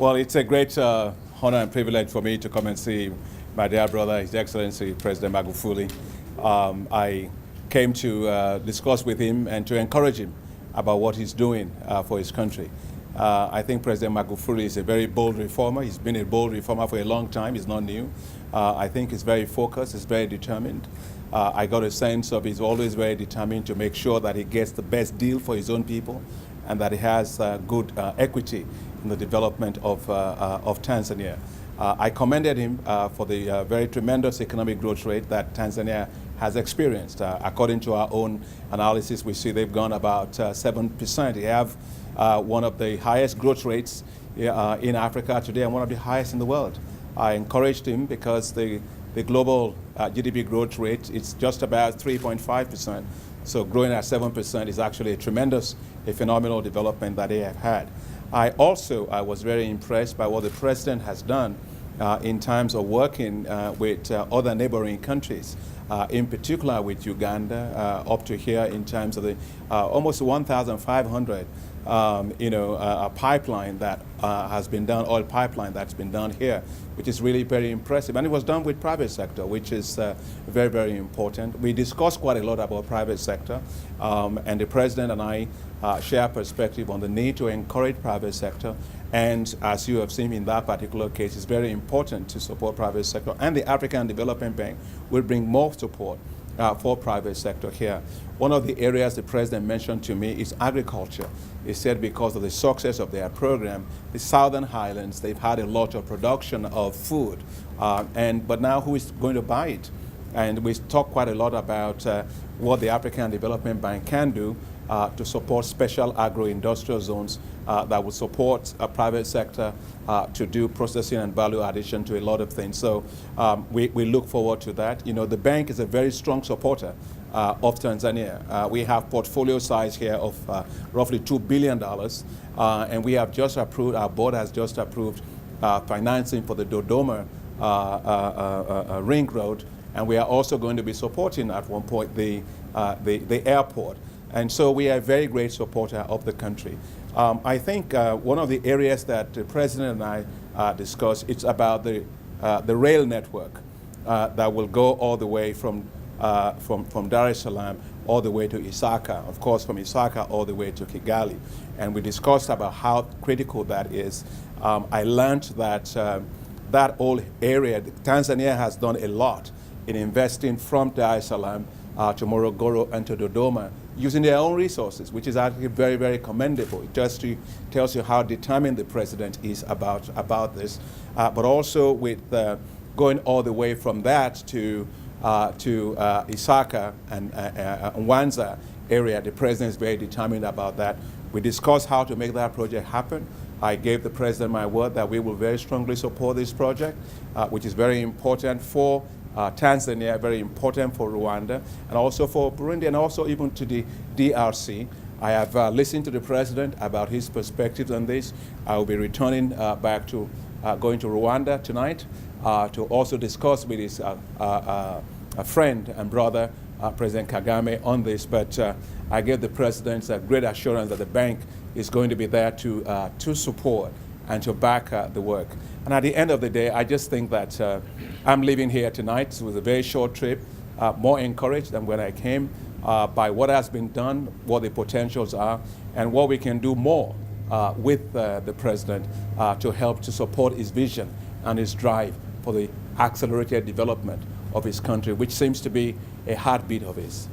Well, it's a great honor and privilege for me to come and see my dear brother, His Excellency President Magufuli. I came to discuss with him and to encourage him about what he's doing for his country. I think President Magufuli is a very bold reformer. He's been a bold reformer for a long time. He's not new. I think he's very focused. He's very determined. I got a sense of he's always very determined to make sure that he gets the best deal for his own people and that he has good equity in the development of Tanzania. I commended him for the very tremendous economic growth rate that Tanzania has experienced. According to our own analysis, we see they've gone about 7%. They have one of the highest growth rates in Africa today and one of the highest in the world. I encouraged him because the global GDP growth rate is just about 3.5%. So growing at 7% is actually a phenomenal development that they have had. I also was very impressed by what the president has done in terms of working with other neighboring countries, in particular with Uganda, up to here in terms of the almost 1,500 pipeline that has been done, oil pipeline that's been done here, which is really very impressive. And it was done with private sector, which is very, very important. We discussed quite a lot about private sector, and the president and I share perspective on the need to encourage private sector. And as you have seen in that particular case, it's very important to support private sector. And the African Development Bank will bring more support for private sector here. One of the areas the president mentioned to me is agriculture. He said because of the success of their program, the Southern Highlands, they've had a lot of production of food. But now who is going to buy it? And we talked quite a lot about what the African Development Bank can do to support special agro-industrial zones that will support a private sector to do processing and value addition to a lot of things. So we look forward to that. You know, the bank is a very strong supporter of Tanzania. We have portfolio size here of roughly $2 billion, and we have just approved, our board has just approved financing for the Dodoma ring road, and we are also going to be supporting at one point the airport. And so we are a very great supporter of the country. I think one of the areas that the president and I discussed, it's about the rail network that will go all the way from Dar es Salaam all the way to Isaka, of course from Isaka all the way to Kigali. And we discussed about how critical that is. I learned that that whole area, Tanzania has done a lot in investing from Dar es Salaam to Morogoro and to Dodoma using their own resources, which is actually very, very commendable. It just tells you how determined the president is about this. But also with going all the way from that to Isaka and Mwanza area, the president is very determined about that. We discussed how to make that project happen. I gave the president my word that we will very strongly support this project, which is very important for Tanzania, very important for Rwanda, and also for Burundi, and also even to the DRC. I have listened to the president about his perspectives on this. I will be returning back to going to Rwanda tonight to also discuss with his friend and brother, President Kagame, on this. But I gave the president a great assurance that the bank is going to be there to support and to back the work. And at the end of the day, I just think that I'm leaving here tonight. It was a very short trip, more encouraged than when I came by what has been done, what the potentials are, and what we can do more with the president to help to support his vision and his drive for the accelerated development of his country, which seems to be a heartbeat of his.